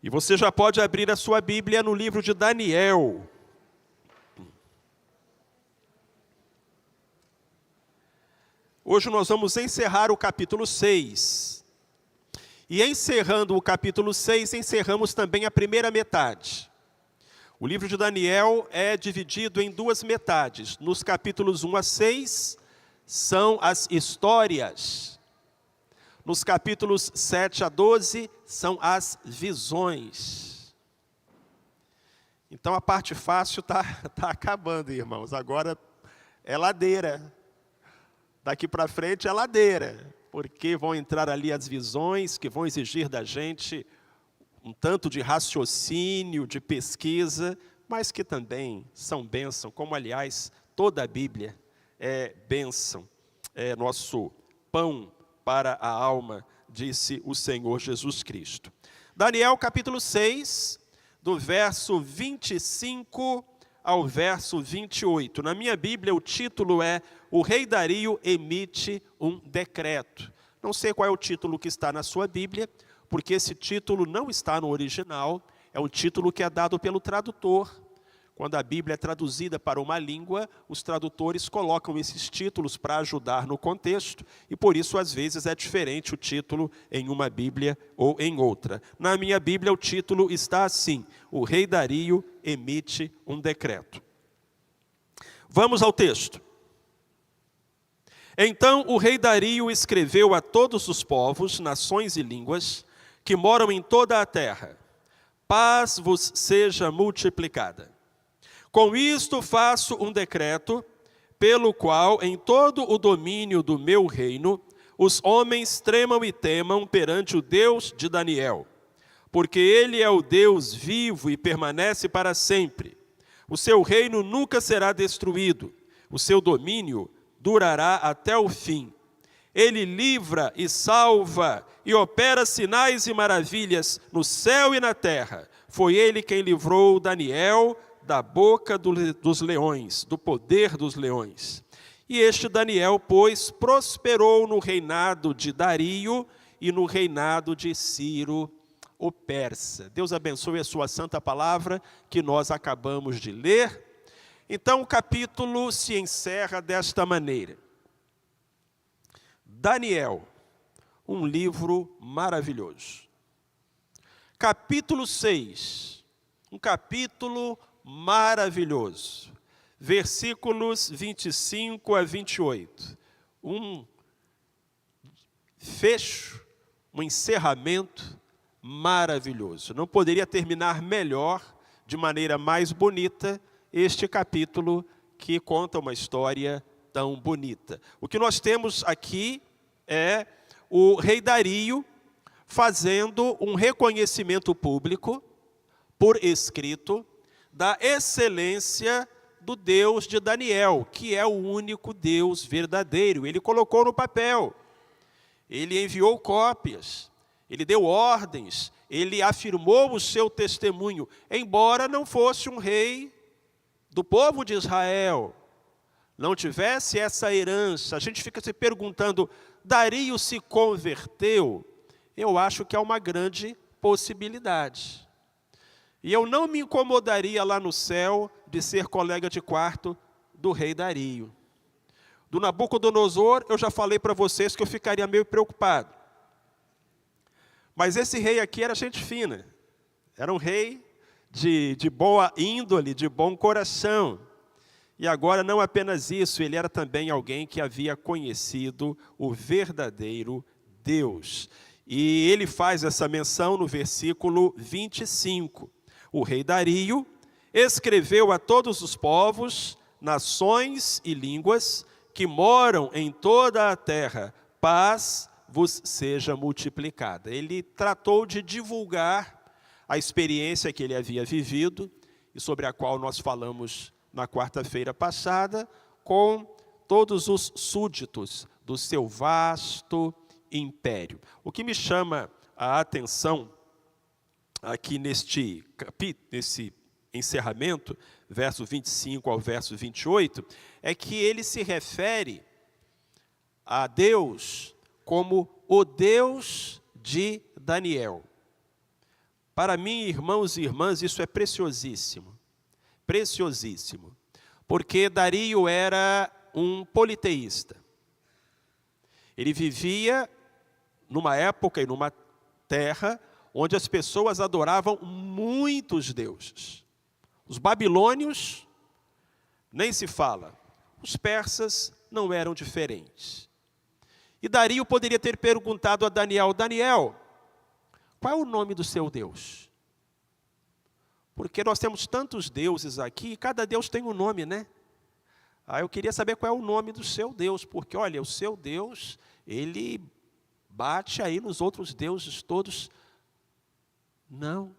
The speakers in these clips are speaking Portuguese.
E você já pode abrir a sua Bíblia no livro de Daniel. Hoje nós vamos encerrar o capítulo 6. E encerrando o capítulo 6, encerramos também a primeira metade. O livro de Daniel é dividido em duas metades. Nos capítulos 1 a 6, são as histórias. Nos capítulos 7 a 12, são as visões. Então a parte fácil tá acabando, irmãos. Agora é ladeira. Daqui para frente é ladeira. Porque vão entrar ali as visões que vão exigir da gente um tanto de raciocínio, de pesquisa, mas que também são bênção, como aliás toda a Bíblia é bênção, é nosso pão para a alma, disse o Senhor Jesus Cristo. Daniel capítulo 6, do verso 25 ao verso 28. Na minha Bíblia o título é O Rei Dario emite um decreto. Não sei qual é o título que está na sua Bíblia, porque esse título não está no original, é um título que é dado pelo tradutor. Quando a Bíblia é traduzida para uma língua, os tradutores colocam esses títulos para ajudar no contexto, e por isso, às vezes, é diferente o título em uma Bíblia ou em outra. Na minha Bíblia, o título está assim: O Rei Dario emite um decreto. Vamos ao texto. Então o rei Dario escreveu a todos os povos, nações e línguas que moram em toda a terra: paz vos seja multiplicada. Com isto faço um decreto, pelo qual em todo o domínio do meu reino, os homens tremam e temam perante o Deus de Daniel, porque ele é o Deus vivo e permanece para sempre. O seu reino nunca será destruído, o seu domínio durará até o fim. Ele livra e salva e opera sinais e maravilhas no céu e na terra. Foi ele quem livrou Daniel da boca dos leões, do poder dos leões. E este Daniel, pois, prosperou no reinado de Dario e no reinado de Ciro, o persa. Deus abençoe a sua santa palavra que nós acabamos de ler. Então o capítulo se encerra desta maneira. Daniel, um livro maravilhoso. Capítulo 6, um capítulo maravilhoso. Versículos 25 a 28. Um fecho, um encerramento maravilhoso. Não poderia terminar melhor, de maneira mais bonita, este capítulo que conta uma história tão bonita. O que nós temos aqui é o rei Dario fazendo um reconhecimento público, por escrito, da excelência do Deus de Daniel, que é o único Deus verdadeiro. Ele colocou no papel, ele enviou cópias, ele deu ordens, ele afirmou o seu testemunho, embora não fosse um rei do povo de Israel, não tivesse essa herança. A gente fica se perguntando, Dario se converteu? Eu acho que é uma grande possibilidade. E eu não me incomodaria lá no céu de ser colega de quarto do rei Dario. Do Nabucodonosor, eu já falei para vocês que eu ficaria meio preocupado. Mas esse rei aqui era gente fina. Era um rei de boa índole, de bom coração. E agora não apenas isso, ele era também alguém que havia conhecido o verdadeiro Deus. E ele faz essa menção no versículo 25. O rei Dario escreveu a todos os povos, nações e línguas que moram em toda a terra: paz vos seja multiplicada. Ele tratou de divulgar a experiência que ele havia vivido e sobre a qual nós falamos na quarta-feira passada, com todos os súditos do seu vasto império. O que me chama a atenção aqui nesse encerramento, verso 25 ao verso 28, é que ele se refere a Deus como o Deus de Daniel. Para mim, irmãos e irmãs, isso é preciosíssimo. Preciosíssimo. Porque Dario era um politeísta. Ele vivia numa época e numa terra onde as pessoas adoravam muitos deuses. Os babilônios, nem se fala. Os persas não eram diferentes. E Dario poderia ter perguntado a Daniel: Daniel, qual é o nome do seu Deus? Porque nós temos tantos deuses aqui, e cada Deus tem um nome, né? Eu queria saber qual é o nome do seu Deus, porque, olha, o seu Deus, ele bate aí nos outros deuses todos. Não.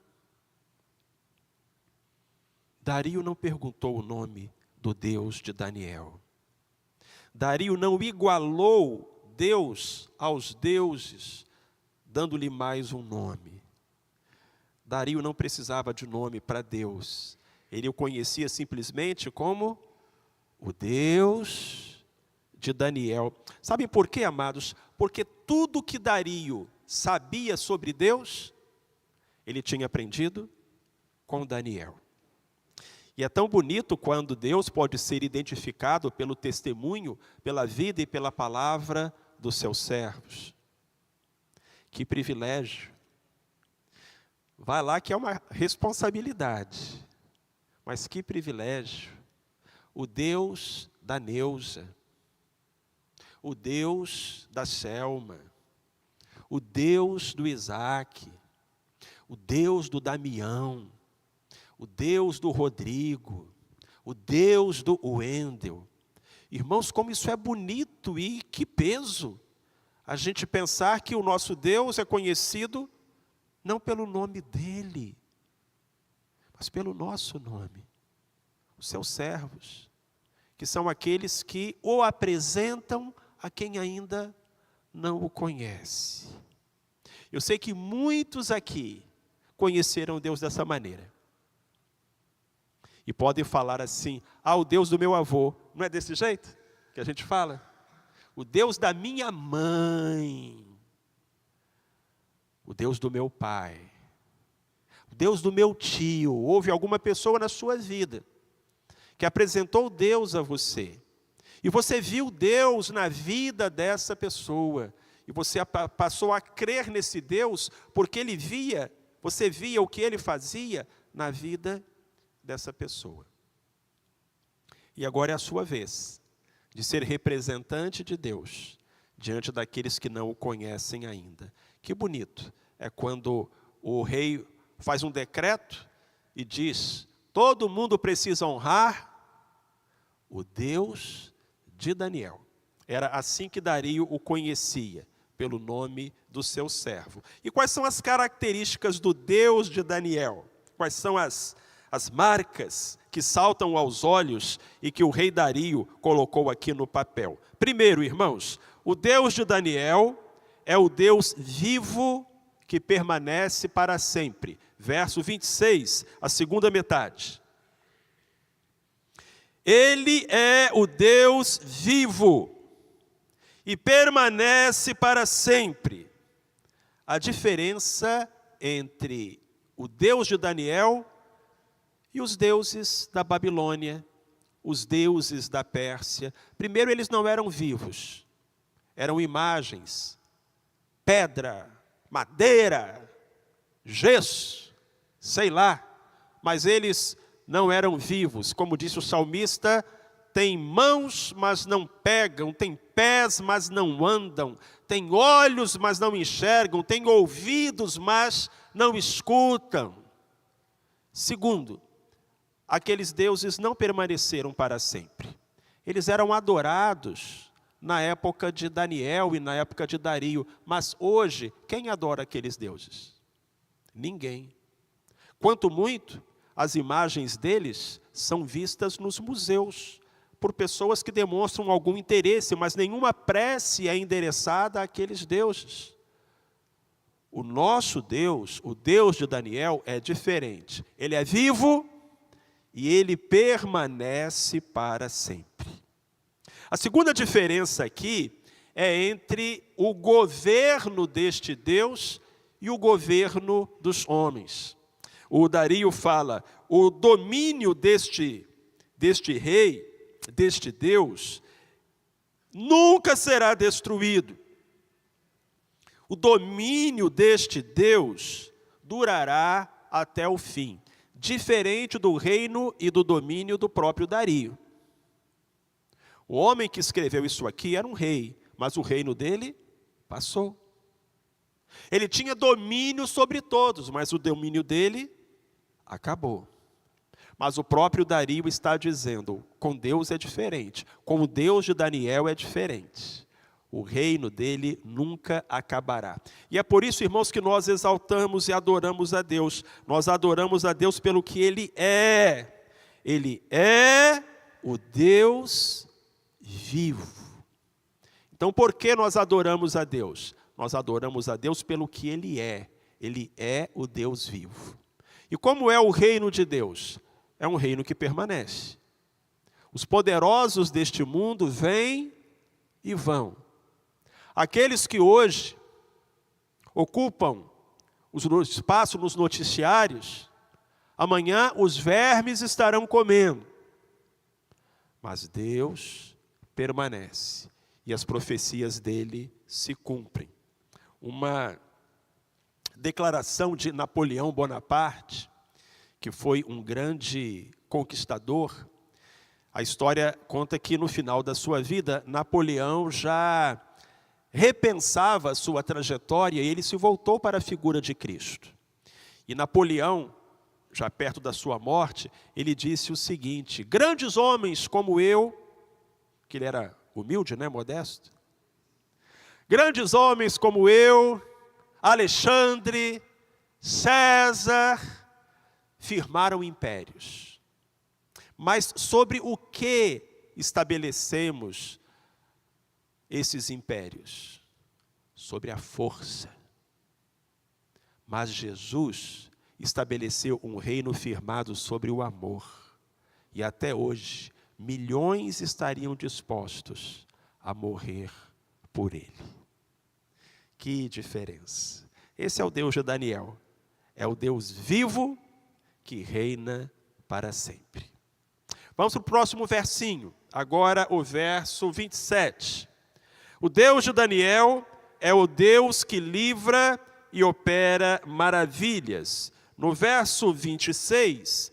Dario não perguntou o nome do Deus de Daniel. Dario não igualou Deus aos deuses, dando-lhe mais um nome. Dario não precisava de nome para Deus. Ele o conhecia simplesmente como o Deus de Daniel. Sabem por quê, amados? Porque tudo que Dario sabia sobre Deus, ele tinha aprendido com Daniel. E é tão bonito quando Deus pode ser identificado pelo testemunho, pela vida e pela palavra dos seus servos. Que privilégio. Vai lá que é uma responsabilidade. Mas que privilégio. O Deus da Neuza, o Deus da Selma, o Deus do Isaac, o Deus do Damião, o Deus do Rodrigo, o Deus do Wendel. Irmãos, como isso é bonito e que peso a gente pensar que o nosso Deus é conhecido não pelo nome dele, mas pelo nosso nome. Os seus servos, que são aqueles que o apresentam a quem ainda não o conhece. Eu sei que muitos aqui conheceram Deus dessa maneira. E podem falar assim: o Deus do meu avô. Não é desse jeito que a gente fala? O Deus da minha mãe. O Deus do meu pai. O Deus do meu tio. Houve alguma pessoa na sua vida que apresentou Deus a você. E você viu Deus na vida dessa pessoa. E você passou a crer nesse Deus porque você via o que ele fazia na vida dessa pessoa. E agora é a sua vez de ser representante de Deus diante daqueles que não o conhecem ainda. Que bonito é quando o rei faz um decreto e diz: todo mundo precisa honrar o Deus de Daniel. Era assim que Dario o conhecia, pelo nome do seu servo. E quais são as características do Deus de Daniel? Quais são as marcas que saltam aos olhos e que o rei Dario colocou aqui no papel? Primeiro, irmãos, o Deus de Daniel é o Deus vivo que permanece para sempre. Verso 26, a segunda metade. Ele é o Deus vivo e permanece para sempre. A diferença entre o Deus de Daniel e os deuses da Babilônia, os deuses da Pérsia. Primeiro, eles não eram vivos, eram imagens, pedra, madeira, gesso, sei lá, mas eles não eram vivos. Como disse o salmista: tem mãos, mas não pegam, tem pés, mas não andam, tem olhos, mas não enxergam, tem ouvidos, mas não escutam. Segundo, aqueles deuses não permaneceram para sempre. Eles eram adorados na época de Daniel e na época de Dario, mas hoje, quem adora aqueles deuses? Ninguém. Quanto muito, as imagens deles são vistas nos museus, por pessoas que demonstram algum interesse, mas nenhuma prece é endereçada àqueles deuses. O nosso Deus, o Deus de Daniel, é diferente. Ele é vivo e ele permanece para sempre. A segunda diferença aqui é entre o governo deste Deus e o governo dos homens. O Dario fala, o domínio deste rei, deste Deus, nunca será destruído. O domínio deste Deus durará até o fim, diferente do reino e do domínio do próprio Dario. O homem que escreveu isso aqui era um rei, mas o reino dele passou. Ele tinha domínio sobre todos, mas o domínio dele acabou. Mas o próprio Dario está dizendo, com Deus é diferente, com o Deus de Daniel é diferente. O reino dele nunca acabará. E é por isso, irmãos, que nós exaltamos e adoramos a Deus. Nós adoramos a Deus pelo que Ele é. Ele é o Deus vivo. Então, por que nós adoramos a Deus? Nós adoramos a Deus pelo que Ele é. Ele é o Deus vivo. E como é o reino de Deus? É um reino que permanece. Os poderosos deste mundo vêm e vão. Aqueles que hoje ocupam o espaço nos noticiários, amanhã os vermes estarão comendo. Mas Deus permanece e as profecias dele se cumprem. Uma declaração de Napoleão Bonaparte, que foi um grande conquistador. A história conta que no final da sua vida, Napoleão já repensava a sua trajetória e ele se voltou para a figura de Cristo. E Napoleão, já perto da sua morte, ele disse o seguinte, grandes homens como eu, que ele era humilde, né, modesto, grandes homens como eu, Alexandre, César, firmaram impérios. Mas sobre o que estabelecemos esses impérios? Sobre a força. Mas Jesus estabeleceu um reino firmado sobre o amor. E até hoje, milhões estariam dispostos a morrer por ele. Que diferença. Esse é o Deus de Daniel. É o Deus vivo que reina para sempre. Vamos para o próximo versinho. Agora o verso 27. O Deus de Daniel é o Deus que livra e opera maravilhas. No verso 26,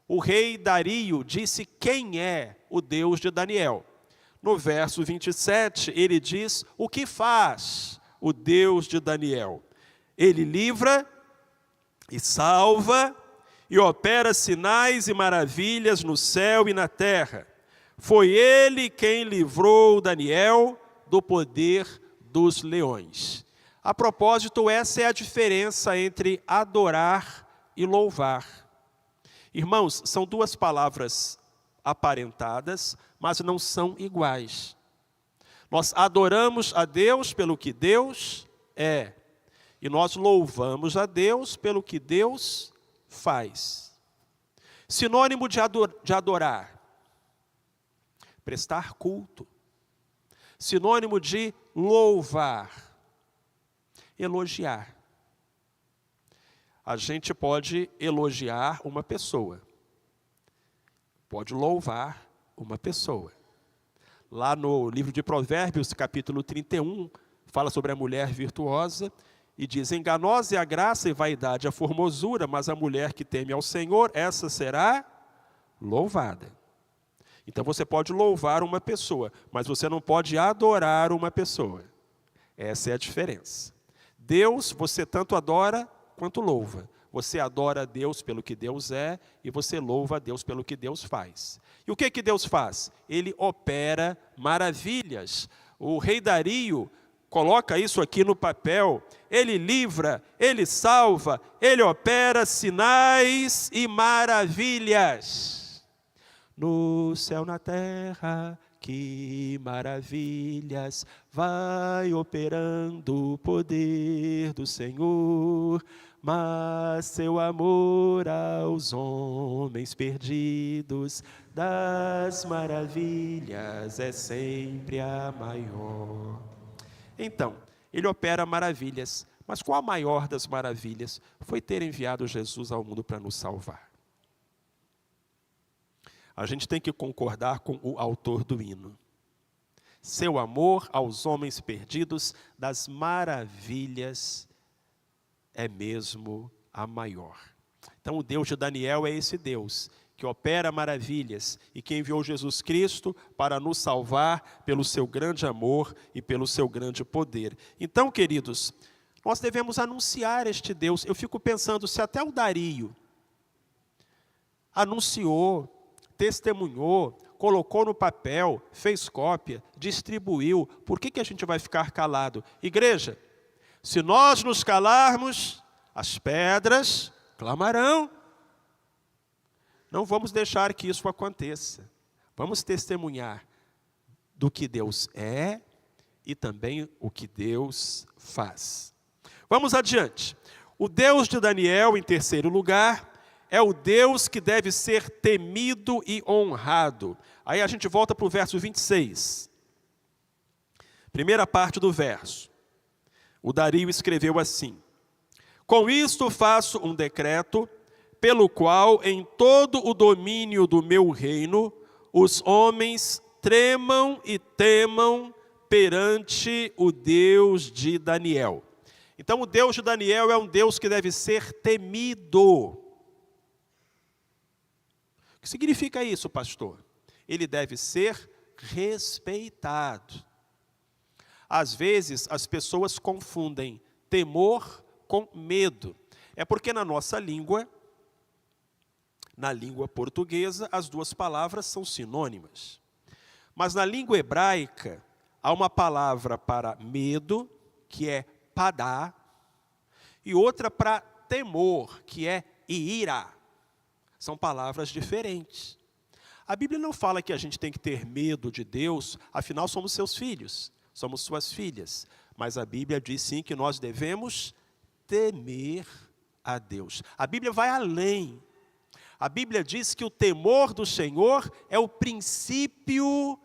o rei Dario disse quem é o Deus de Daniel. No verso 27, ele diz o que faz o Deus de Daniel. Ele livra e salva e opera sinais e maravilhas no céu e na terra. Foi ele quem livrou Daniel do poder dos leões. A propósito, essa é a diferença entre adorar e louvar. Irmãos, são duas palavras aparentadas, mas não são iguais. Nós adoramos a Deus pelo que Deus é, e nós louvamos a Deus pelo que Deus faz. Sinônimo de adorar, prestar culto. Sinônimo de louvar, elogiar. A gente pode elogiar uma pessoa, pode louvar uma pessoa. Lá no livro de Provérbios, capítulo 31, fala sobre a mulher virtuosa e diz, enganosa é a graça e vaidade a formosura, mas a mulher que teme ao Senhor, essa será louvada. Então você pode louvar uma pessoa, mas você não pode adorar uma pessoa. Essa é a diferença. Deus, você tanto adora quanto louva. Você adora a Deus pelo que Deus é e você louva a Deus pelo que Deus faz. E o que que Deus faz? Ele opera maravilhas. O rei Dario coloca isso aqui no papel. Ele livra, ele salva, ele opera sinais e maravilhas. No céu, na terra, que maravilhas, vai operando o poder do Senhor, mas seu amor aos homens perdidos, das maravilhas é sempre a maior. Então, ele opera maravilhas, Mas qual a maior das maravilhas? Foi ter enviado Jesus ao mundo para nos salvar. A gente tem que concordar com o autor do hino. Seu amor aos homens perdidos, das maravilhas, é mesmo a maior. Então o Deus de Daniel é esse Deus que opera maravilhas e que enviou Jesus Cristo para nos salvar pelo seu grande amor e pelo seu grande poder. Então, queridos, nós devemos anunciar este Deus. Eu fico pensando, se até o Dario anunciou, testemunhou, colocou no papel, fez cópia, distribuiu, por que a gente vai ficar calado? Igreja, se nós nos calarmos, as pedras clamarão. Não vamos deixar que isso aconteça. Vamos testemunhar do que Deus é e também o que Deus faz. Vamos adiante. O Deus de Daniel, em terceiro lugar, é o Deus que deve ser temido e honrado. Aí a gente volta para o verso 26. Primeira parte do verso. O Dario escreveu assim: com isto faço um decreto, pelo qual em todo o domínio do meu reino, os homens tremam e temam perante o Deus de Daniel. Então o Deus de Daniel é um Deus que deve ser temido. O que significa isso, pastor? Ele deve ser respeitado. Às vezes as pessoas confundem temor com medo. É porque na nossa língua, na língua portuguesa, as duas palavras são sinônimas. Mas na língua hebraica, há uma palavra para medo, que é padá, e outra para temor, que é ira. São palavras diferentes. A Bíblia não fala que a gente tem que ter medo de Deus, afinal somos seus filhos, somos suas filhas. Mas a Bíblia diz sim que nós devemos temer a Deus. A Bíblia vai além. A Bíblia diz que o temor do Senhor é o princípio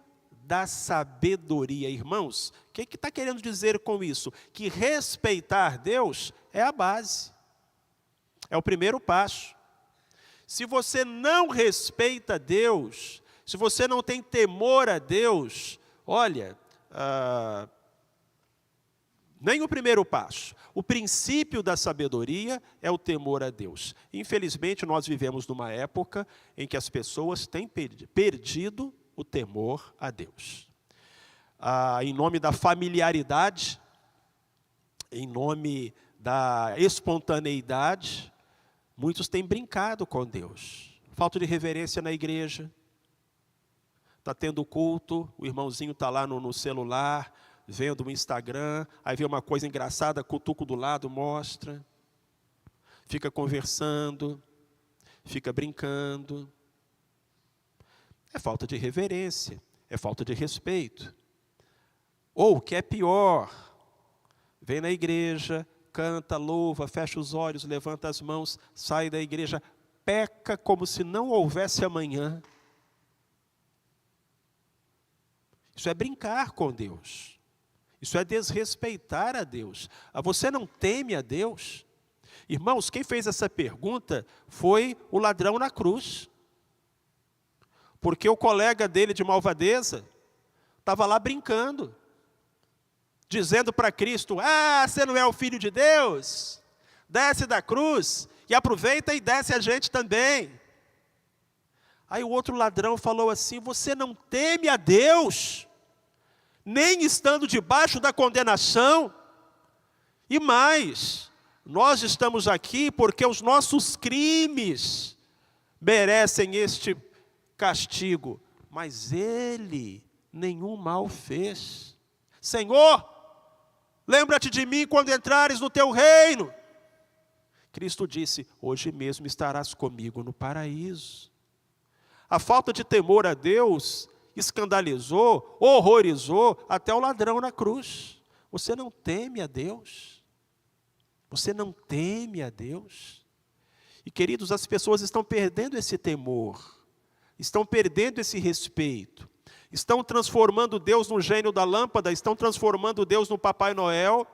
da sabedoria. Irmãos, o que está querendo dizer com isso? Que respeitar Deus é a base. É o primeiro passo. Se você não respeita Deus, se você não tem temor a Deus, olha, nem o primeiro passo. O princípio da sabedoria é o temor a Deus. Infelizmente, nós vivemos numa época em que as pessoas têm perdido o temor a Deus. Em nome da familiaridade, em nome da espontaneidade, muitos têm brincado com Deus. Falta de reverência na igreja. Está tendo culto, o irmãozinho está lá no celular, vendo o Instagram, aí vê uma coisa engraçada, cutuca do lado, mostra. Fica conversando, fica brincando. É falta de reverência, é falta de respeito. Ou, o que é pior, vem na igreja, canta, louva, fecha os olhos, levanta as mãos, sai da igreja, peca como se não houvesse amanhã. Isso é brincar com Deus. Isso é desrespeitar a Deus. Você não teme a Deus? Irmãos, quem fez essa pergunta foi o ladrão na cruz. Porque o colega dele de malvadeza estava lá brincando, dizendo para Cristo: você não é o Filho de Deus? Desce da cruz e aproveita e desce a gente também. Aí o outro ladrão falou assim: você não teme a Deus, nem estando debaixo da condenação? E mais, nós estamos aqui porque os nossos crimes merecem este castigo, mas ele nenhum mal fez. Senhor, lembra-te de mim quando entrares no teu reino. Cristo disse: hoje mesmo estarás comigo no paraíso. A falta de temor a Deus escandalizou, horrorizou até o ladrão na cruz. Você não teme a Deus? Você não teme a Deus? E queridos, as pessoas estão perdendo esse temor, estão perdendo esse respeito, estão transformando Deus no gênio da lâmpada, estão transformando Deus no Papai Noel.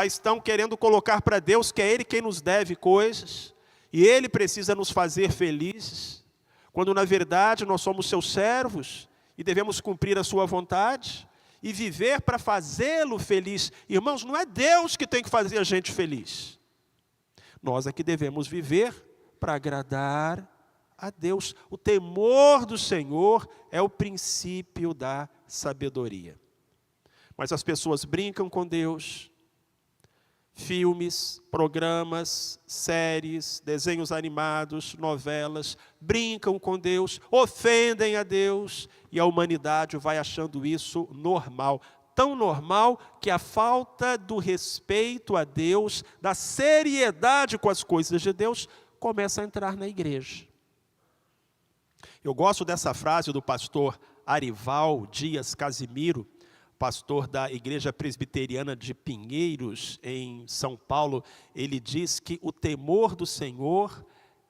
estão querendo colocar para Deus que é Ele quem nos deve coisas, e Ele precisa nos fazer felizes, quando na verdade nós somos seus servos, e devemos cumprir a sua vontade, e viver para fazê-lo feliz. Irmãos, não é Deus que tem que fazer a gente feliz. Nós é que devemos viver para agradar a Deus. O temor do Senhor é o princípio da sabedoria. Mas as pessoas brincam com Deus. Filmes, programas, séries, desenhos animados, novelas, brincam com Deus, ofendem a Deus, e a humanidade vai achando isso normal. Tão normal que a falta do respeito a Deus, da seriedade com as coisas de Deus, começa a entrar na igreja. Eu gosto dessa frase do pastor Arival Dias Casimiro, pastor da Igreja Presbiteriana de Pinheiros, em São Paulo. Ele diz que o temor do Senhor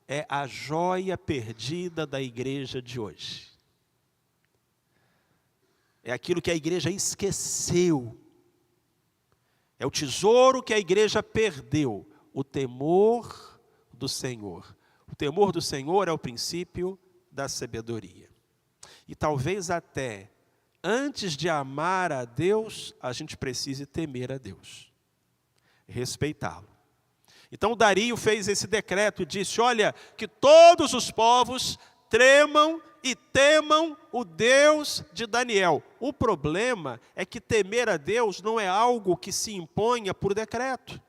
é a joia perdida da igreja de hoje. É aquilo que a igreja esqueceu. É o tesouro que a igreja perdeu, o temor do Senhor. O temor do Senhor é o princípio da sabedoria. E talvez até antes de amar a Deus, a gente precise temer a Deus, respeitá-lo. Então Dario fez esse decreto e disse, olha, que todos os povos tremam e temam o Deus de Daniel. O problema é que temer a Deus não é algo que se imponha por decreto.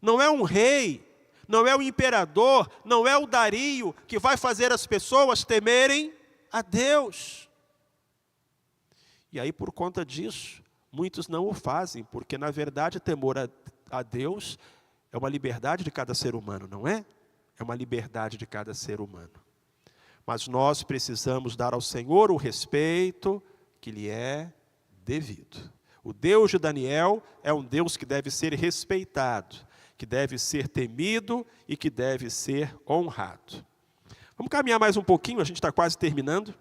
Não é um rei, não é o imperador, não é o Dario que vai fazer as pessoas temerem a Deus. E aí, por conta disso, muitos não o fazem, porque, na verdade, temor a Deus é uma liberdade de cada ser humano, não é? É uma liberdade de cada ser humano. Mas nós precisamos dar ao Senhor o respeito que lhe é devido. O Deus de Daniel é um Deus que deve ser respeitado, que deve ser temido e que deve ser honrado. Vamos caminhar mais um pouquinho, a gente está quase terminando.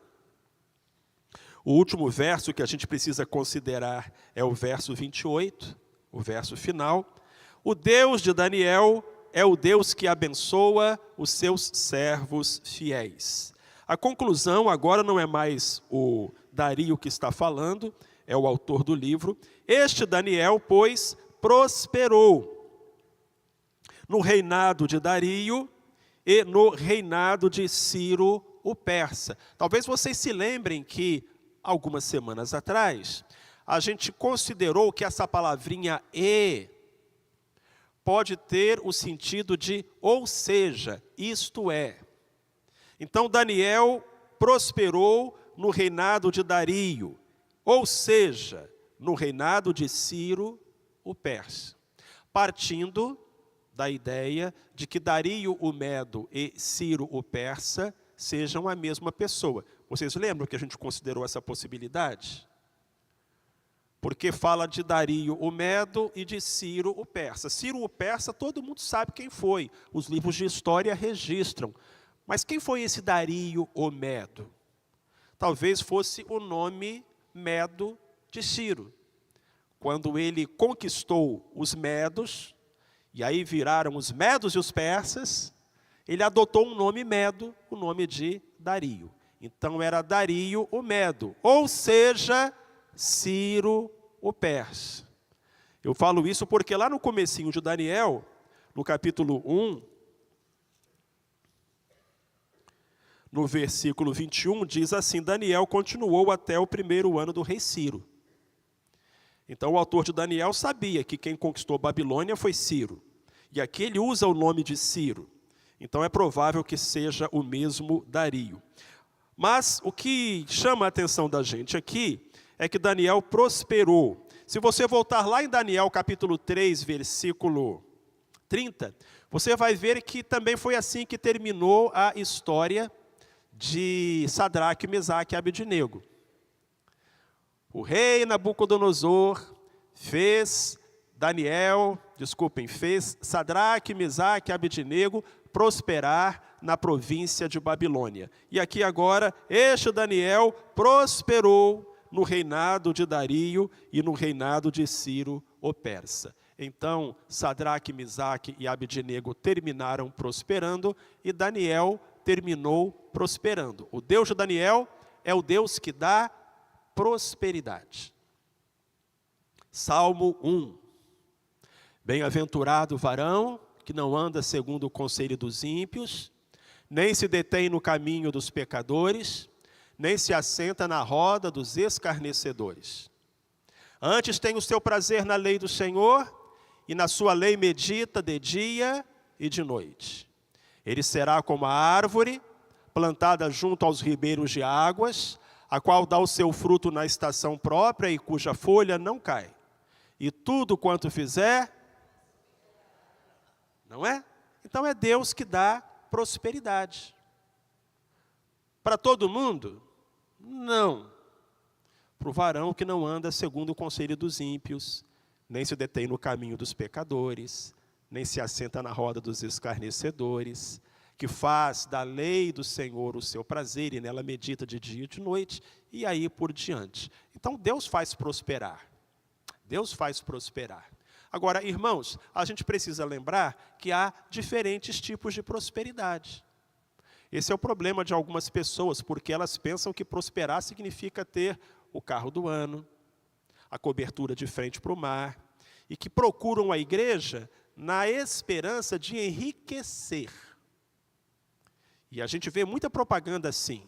O último verso que a gente precisa considerar é o verso 28, o verso final. O Deus de Daniel é o Deus que abençoa os seus servos fiéis. A conclusão agora não é mais o Dario que está falando, é o autor do livro. Este Daniel, pois, prosperou no reinado de Dario e no reinado de Ciro o persa. Talvez vocês se lembrem que algumas semanas atrás, a gente considerou que essa palavrinha "e" pode ter o sentido de ou seja, isto é. Então Daniel prosperou no reinado de Dario, ou seja, no reinado de Ciro o persa, partindo da ideia de que Dario o Medo e Ciro o persa sejam a mesma pessoa. Vocês lembram que a gente considerou essa possibilidade? Porque fala de Dario o Medo e de Ciro o persa. Ciro o persa, todo mundo sabe quem foi. Os livros de história registram. Mas quem foi esse Dario o Medo? Talvez fosse o nome Medo de Ciro. Quando ele conquistou os medos, e aí viraram os medos e os persas, ele adotou um nome Medo, o nome de Dario. Então era Dario o Medo, ou seja, Ciro o persa. Eu falo isso porque lá no comecinho de Daniel, no capítulo 1, no versículo 21, diz assim, Daniel continuou até o primeiro ano do rei Ciro. Então o autor de Daniel sabia que quem conquistou Babilônia foi Ciro. E aqui ele usa o nome de Ciro. Então é provável que seja o mesmo Dario. Mas o que chama a atenção da gente aqui é que Daniel prosperou. Se você voltar lá em Daniel capítulo 3, versículo 30, você vai ver que também foi assim que terminou a história de Sadraque, Mesaque e Abednego. O rei Nabucodonosor fez Sadraque, Mesaque e Abednego prosperar na província de Babilônia. E aqui agora, este Daniel prosperou no reinado de Dario e no reinado de Ciro o persa. Então, Sadraque, Misaque e Abednego terminaram prosperando e Daniel terminou prosperando. O Deus de Daniel é o Deus que dá prosperidade. Salmo 1. Bem-aventurado o varão que não anda segundo o conselho dos ímpios, nem se detém no caminho dos pecadores, nem se assenta na roda dos escarnecedores. Antes tem o seu prazer na lei do Senhor, e na sua lei medita de dia e de noite. Ele será como a árvore, plantada junto aos ribeiros de águas, a qual dá o seu fruto na estação própria e cuja folha não cai. E tudo quanto fizer, não é? Então é Deus que dá prosperidade. Para todo mundo? Não. Para o varão que não anda segundo o conselho dos ímpios, nem se detém no caminho dos pecadores, nem se assenta na roda dos escarnecedores, que faz da lei do Senhor o seu prazer e nela medita de dia e de noite, e aí por diante. Então Deus faz prosperar. Deus faz prosperar. Agora, irmãos, a gente precisa lembrar que há diferentes tipos de prosperidade. Esse é o problema de algumas pessoas, porque elas pensam que prosperar significa ter o carro do ano, a cobertura de frente para o mar, e que procuram a igreja na esperança de enriquecer. E a gente vê muita propaganda assim,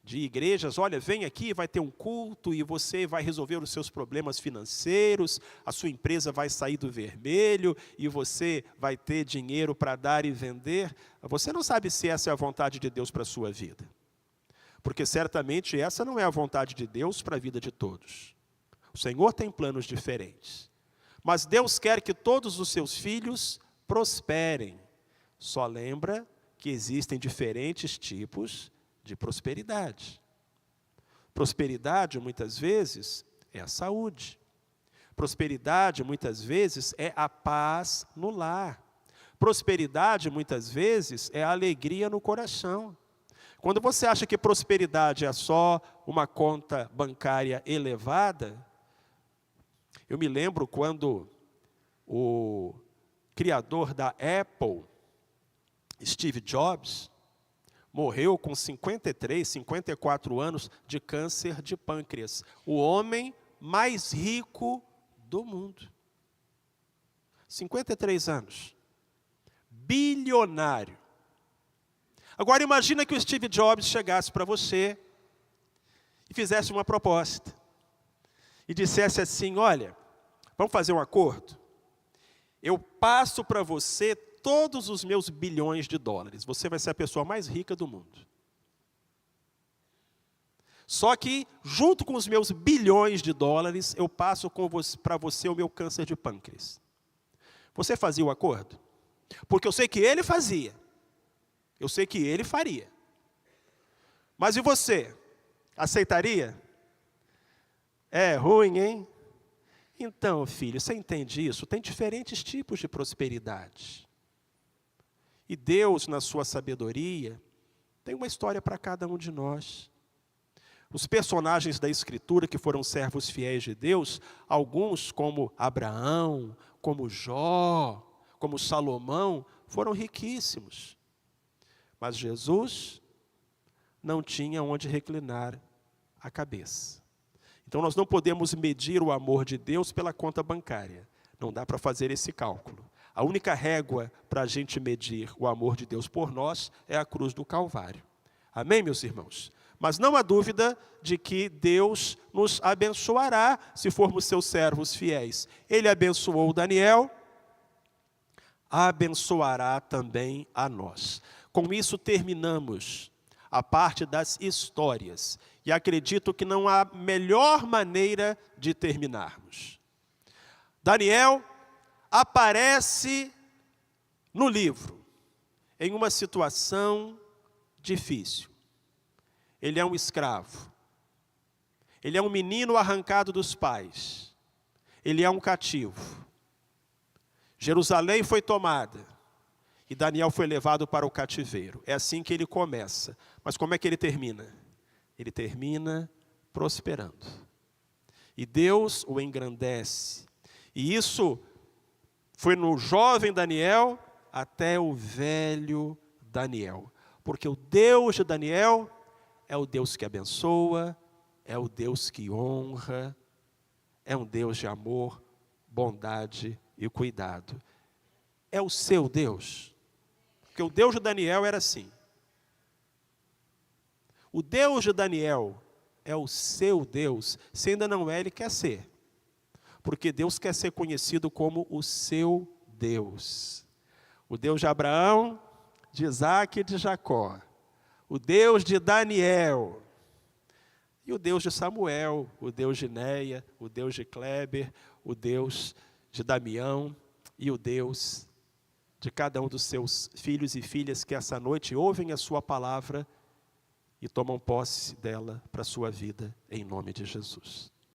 de igrejas, olha, vem aqui, vai ter um culto e você vai resolver os seus problemas financeiros, a sua empresa vai sair do vermelho e você vai ter dinheiro para dar e vender. Você não sabe se essa é a vontade de Deus para a sua vida. Porque certamente essa não é a vontade de Deus para a vida de todos. O Senhor tem planos diferentes. Mas Deus quer que todos os seus filhos prosperem. Só lembra que existem diferentes tipos de prosperidade. Prosperidade, muitas vezes, é a saúde. Prosperidade, muitas vezes, é a paz no lar. Prosperidade, muitas vezes, é a alegria no coração. Quando você acha que prosperidade é só uma conta bancária elevada, eu me lembro quando o criador da Apple, Steve Jobs, morreu com 53, 54 anos de câncer de pâncreas. O homem mais rico do mundo. 53 anos. Bilionário. Agora imagina que o Steve Jobs chegasse para você e fizesse uma proposta. E dissesse assim, olha, vamos fazer um acordo? Eu passo para você todos os meus bilhões de dólares. Você vai ser a pessoa mais rica do mundo. Só que, junto com os meus bilhões de dólares, eu passo para você o meu câncer de pâncreas. Você fazia o acordo? Porque eu sei que ele fazia. Eu sei que ele faria. Mas e você? Aceitaria? É ruim, hein? Então, filho, você entende isso? Tem diferentes tipos de prosperidade. E Deus, na sua sabedoria, tem uma história para cada um de nós. Os personagens da Escritura que foram servos fiéis de Deus, alguns como Abraão, como Jó, como Salomão, foram riquíssimos. Mas Jesus não tinha onde reclinar a cabeça. Então nós não podemos medir o amor de Deus pela conta bancária. Não dá para fazer esse cálculo. A única régua para a gente medir o amor de Deus por nós é a cruz do Calvário. Amém, meus irmãos? Mas não há dúvida de que Deus nos abençoará se formos seus servos fiéis. Ele abençoou Daniel, abençoará também a nós. Com isso terminamos a parte das histórias. E acredito que não há melhor maneira de terminarmos. Daniel aparece no livro em uma situação difícil. Ele é um escravo. Ele é um menino arrancado dos pais. Ele é um cativo. Jerusalém foi tomada. E Daniel foi levado para o cativeiro. É assim que ele começa. Mas como é que ele termina? Ele termina prosperando. E Deus o engrandece. E isso Foi no jovem Daniel até o velho Daniel. Porque o Deus de Daniel é o Deus que abençoa, é o Deus que honra, é um Deus de amor, bondade e cuidado. É o seu Deus. Porque o Deus de Daniel era assim. O Deus de Daniel é o seu Deus. Se ainda não é, ele quer ser. Porque Deus quer ser conhecido como o seu Deus. O Deus de Abraão, de Isaac e de Jacó. O Deus de Daniel. E o Deus de Samuel, o Deus de Neia, o Deus de Kleber, o Deus de Damião e o Deus de cada um dos seus filhos e filhas que essa noite ouvem a sua palavra e tomam posse dela para a sua vida, em nome de Jesus.